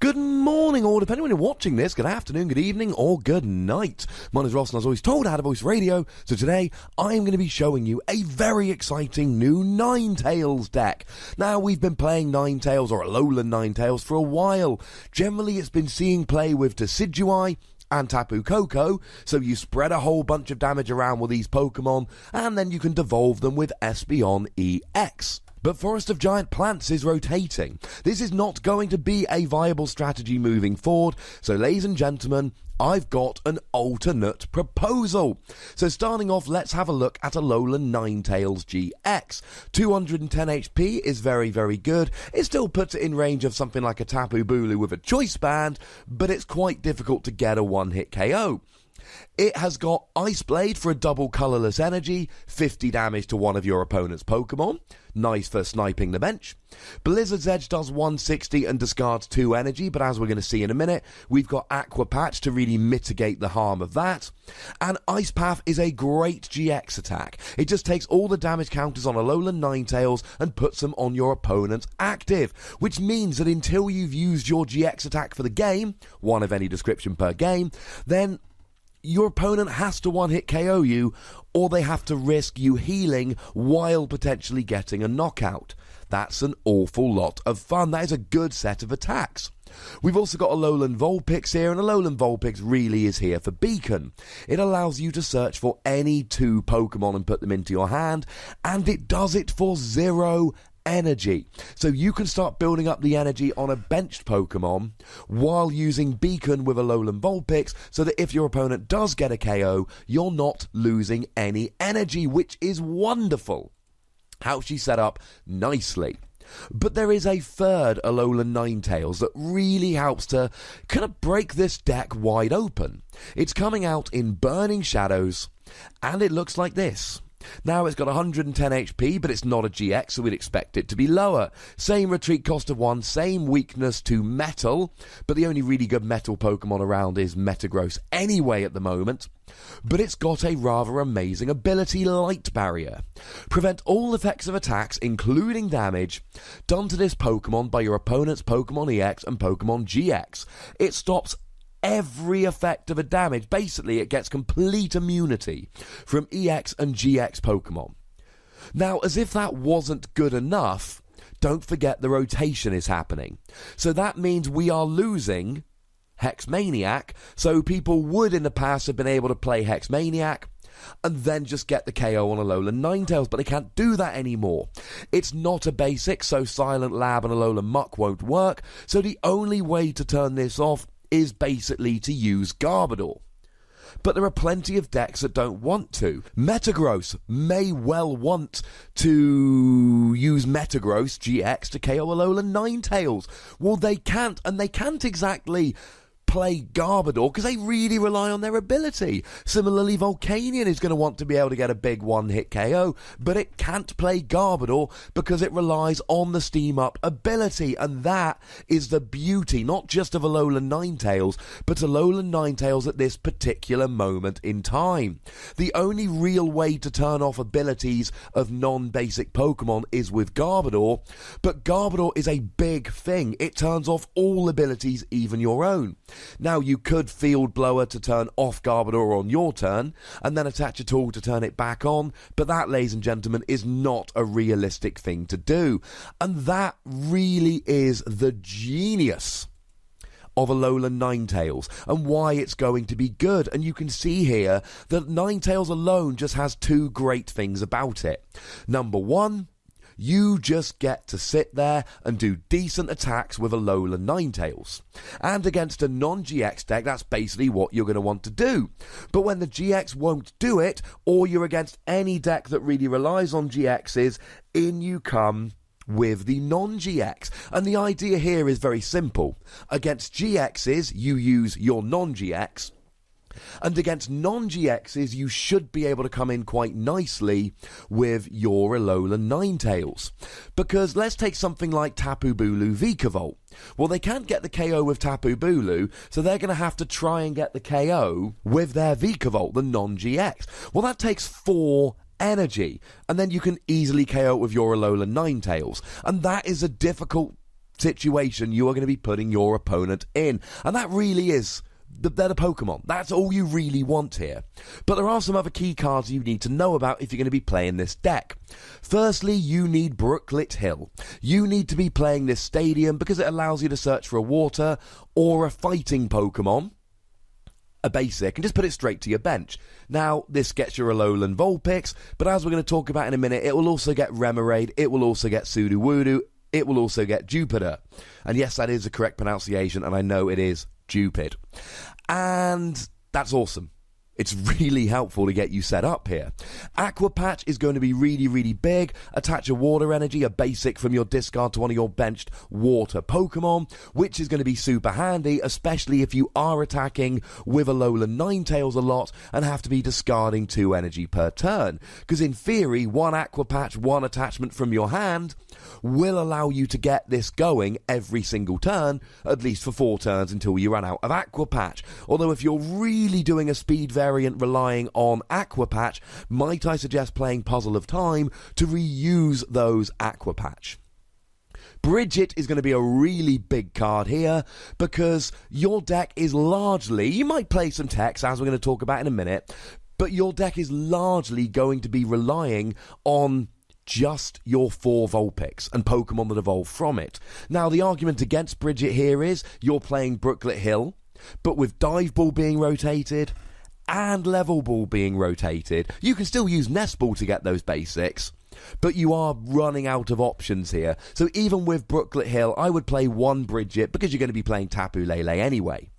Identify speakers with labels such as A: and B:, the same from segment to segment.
A: Good morning, or depending on when you're watching this, good afternoon, good evening, or good night. My name is Ross, and as always told, I had a voice radio, so today I'm going to be showing you a very exciting new Ninetales deck. Now, we've been playing Ninetales, or Alolan Ninetales, for a while. Generally, it's been seeing play with Decidueye and Tapu Koko, so you spread a whole bunch of damage around with these Pokemon, and then you can devolve them with Espeon EX. But Forest of Giant Plants is rotating. This is not going to be a viable strategy moving forward, so ladies and gentlemen, I've got an alternate proposal. So starting off, let's have a look at Alolan Ninetales GX. 210 HP is very, very good. It still puts it in range of something like a Tapu Bulu with a Choice Band, but it's quite difficult to get a one-hit KO. It has got Ice Blade for a double colourless energy, 50 damage to one of your opponent's Pokemon. Nice for sniping the bench. Blizzard's Edge does 160 and discards 2 energy, but as we're going to see in a minute, we've got Aqua Patch to really mitigate the harm of that. And Ice Path is a great GX attack. It just takes all the damage counters on Alolan Ninetales and puts them on your opponent's active, which means that until you've used your GX attack for the game, one of any description per game, then your opponent has to one-hit KO you, or they have to risk you healing while potentially getting a knockout. That's an awful lot of fun. That is a good set of attacks. We've also got Alolan Vulpix here, and Alolan Vulpix really is here for Beacon. It allows you to search for any 2 Pokemon and put them into your hand, and it does it for 0 energy. So you can start building up the energy on a benched Pokemon while using Beacon with Alolan Vulpix, so that if your opponent does get a KO, you're not losing any energy, which is wonderful. How she's set up nicely. But there is a third Alolan Ninetales that really helps to kind of break this deck wide open. It's coming out in Burning Shadows, and it looks like this. Now, it's got 110 HP, but it's not a GX, so we'd expect it to be lower. Same retreat cost of 1, same weakness to metal, but the only really good metal Pokemon around is Metagross anyway at the moment. But it's got a rather amazing ability, Light Barrier. Prevent all effects of attacks, including damage, done to this Pokemon by your opponent's Pokemon EX and Pokemon GX. It stops every effect of a damage. Basically, it gets complete immunity from EX and GX Pokemon. Now, as if that wasn't good enough, don't forget the rotation is happening. So that means we are losing Hex Maniac, so people would in the past have been able to play Hex Maniac and then just get the KO on Alolan Ninetales, but they can't do that anymore. It's not a basic, so Silent Lab and Alolan Muck won't work, so the only way to turn this off is basically to use Garbodor. But there are plenty of decks that don't want to. Metagross may well want to use Metagross GX to KO Alolan Ninetales. Well, they can't, and they can't exactly play Garbodor because they really rely on their ability. Similarly, Volcanion is going to want to be able to get a big one-hit KO, but it can't play Garbodor because it relies on the Steam Up ability, and that is the beauty, not just of Alolan Ninetales, but Alolan Ninetales at this particular moment in time. The only real way to turn off abilities of non-basic Pokemon is with Garbodor, but Garbodor is a big thing. It turns off all abilities, even your own. Now, you could Field Blower to turn off Garbodor on your turn, and then attach a tool to turn it back on, but that, ladies and gentlemen, is not a realistic thing to do. And that really is the genius of Alolan Ninetales, and why it's going to be good. And you can see here that Ninetales alone just has 2 great things about it. Number 1, you just get to sit there and do decent attacks with Alolan Ninetales. And against a non-GX deck, that's basically what you're going to want to do. But when the GX won't do it, or you're against any deck that really relies on GXs, in you come with the non-GX. And the idea here is very simple. Against GXs, you use your non-GX. And against non-GXs, you should be able to come in quite nicely with your Alolan Ninetales. Because let's take something like Tapu Bulu Vikavolt. Well, they can't get the KO with Tapu Bulu, so they're going to have to try and get the KO with their Vikavolt, the non-GX. Well, that takes 4 energy, and then you can easily KO it with your Alolan Ninetales. And that is a difficult situation you are going to be putting your opponent in. And that really is they're the Pokemon. That's all you really want here. But there are some other key cards you need to know about if you're going to be playing this deck. Firstly, you need Brooklet Hill. You need to be playing this stadium because it allows you to search for a water or a fighting Pokemon, a basic, and just put it straight to your bench. Now, this gets your Alolan Vulpix, but as we're going to talk about in a minute, it will also get Remoraid, it will also get Sudowoodo, it will also get Jupiter. And yes, that is the correct pronunciation, and I know it is Jupid. And that's awesome. It's really helpful to get you set up here. Aqua Patch is going to be really, really big. Attach a water energy, a basic from your discard to one of your benched water Pokemon, which is going to be super handy, especially if you are attacking with Alolan Ninetales a lot and have to be discarding 2 energy per turn. Because in theory, 1 Aqua Patch, 1 attachment from your hand will allow you to get this going every single turn, at least for 4 turns until you run out of Aqua Patch. Although if you're really doing a speed variant relying on Aqua Patch, might I suggest playing Puzzle of Time to reuse those Aqua Patch. Bridget is going to be a really big card here because your deck is largely, you might play some techs as we're going to talk about in a minute, but your deck is largely going to be relying on just your 4 Vulpix and Pokemon that evolve from it. Now, the argument against Bridget here is you're playing Brooklet Hill, but with Dive Ball being rotated and Level Ball being rotated, you can still use Nest Ball to get those basics, but you are running out of options here. So even with Brooklet Hill, I would play 1 Bridget because you're going to be playing Tapu Lele anyway.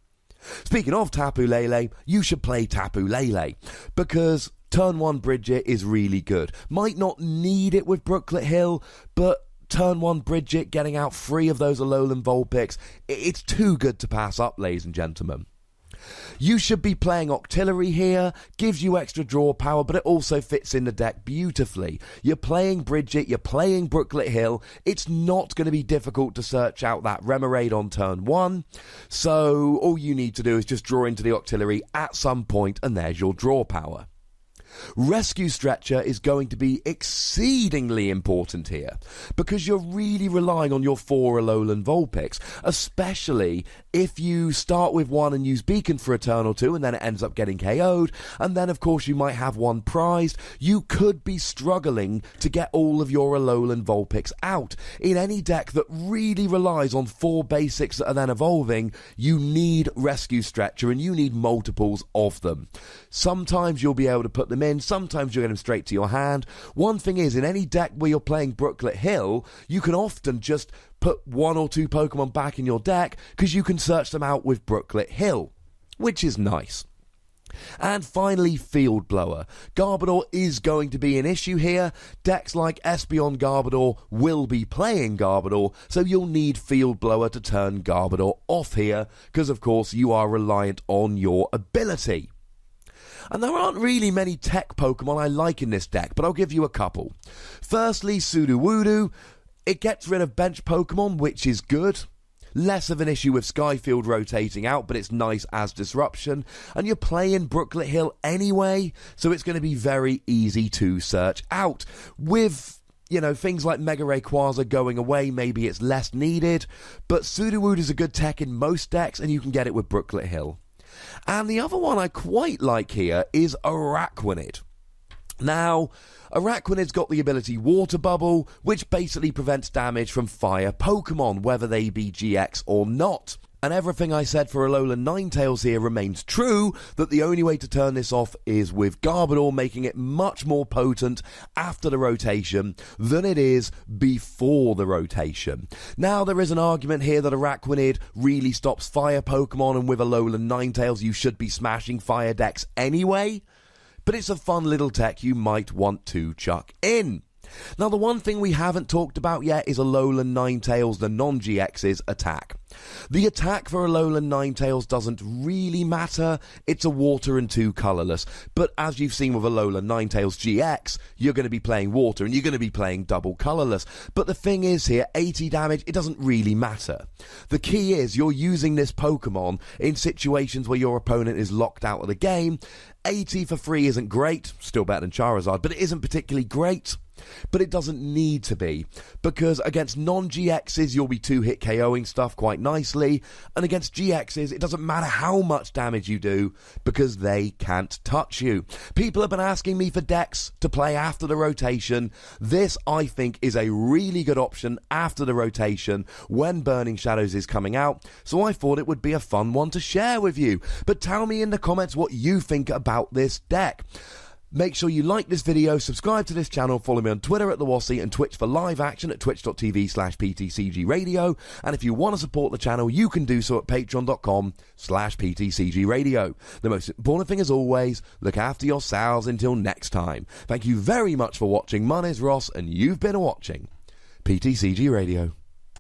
A: Speaking of Tapu Lele, you should play Tapu Lele because turn 1 Bridget is really good. Might not need it with Brooklet Hill, but turn 1 Bridget getting out 3 of those Alolan Vulpix, it's too good to pass up, ladies and gentlemen. You should be playing Octillery here, gives you extra draw power, but it also fits in the deck beautifully. You're playing Bridget, you're playing Brooklet Hill, it's not going to be difficult to search out that Remoraid on turn 1, so all you need to do is just draw into the Octillery at some point, and there's your draw power. Rescue Stretcher is going to be exceedingly important here because you're really relying on your 4 Alolan Vulpix, especially if you start with 1 and use Beacon for a turn or 2 and then it ends up getting KO'd, and then of course you might have 1 prized. You could be struggling to get all of your Alolan Vulpix out. In any deck that really relies on 4 basics that are then evolving, you need Rescue Stretcher and you need multiples of them. Sometimes you'll be able to put them in, sometimes you'll get them straight to your hand. One thing is, in any deck where you're playing Brooklet Hill, you can often just put 1 or 2 Pokemon back in your deck because you can search them out with Brooklet Hill, which is nice. And finally, Field Blower. Garbodor is going to be an issue here. Decks like Espeon Garbodor will be playing Garbodor, so you'll need Field Blower to turn Garbodor off here because, of course, you are reliant on your ability. And there aren't really many tech Pokemon I like in this deck, but I'll give you a couple. Firstly, Sudowoodo. It gets rid of bench Pokemon, which is good. Less of an issue with Skyfield rotating out, but it's nice as disruption. And you're playing Brooklet Hill anyway, so it's going to be very easy to search out. With, you know, things like Mega Rayquaza going away, maybe it's less needed. But Sudowoodo is a good tech in most decks, and you can get it with Brooklet Hill. And the other one I quite like here is Araquanid. Now, Araquanid's got the ability Water Bubble, which basically prevents damage from fire Pokemon, whether they be GX or not. And everything I said for Alolan Ninetales here remains true, that the only way to turn this off is with Garbodor, making it much more potent after the rotation than it is before the rotation. Now, there is an argument here that Araquanid really stops fire Pokemon, and with Alolan Ninetales you should be smashing fire decks anyway, but it's a fun little tech you might want to chuck in. Now, the one thing we haven't talked about yet is Alolan Ninetales, the non-GX's attack. The attack for Alolan Ninetales doesn't really matter. It's a water and 2 colourless. But as you've seen with Alolan Ninetales GX, you're going to be playing water and you're going to be playing double colourless. But the thing is here, 80 damage, it doesn't really matter. The key is you're using this Pokemon in situations where your opponent is locked out of the game. 80 for free isn't great, still better than Charizard, but it isn't particularly great. But it doesn't need to be, because against non-GXs you'll be 2-hit KOing stuff quite nicely, and against GXs it doesn't matter how much damage you do, because they can't touch you. People have been asking me for decks to play after the rotation. This, I think, is a really good option after the rotation when Burning Shadows is coming out, so I thought it would be a fun one to share with you. But tell me in the comments what you think about this deck. Make sure you like this video, subscribe to this channel, follow me on Twitter at TheWassy and Twitch for live action at twitch.tv/PTCGRadio. And if you want to support the channel, you can do so at patreon.com/PTCGRadio. The most important thing as always, look after yourselves until next time. Thank you very much for watching. My name's Ross and you've been watching PTCG Radio.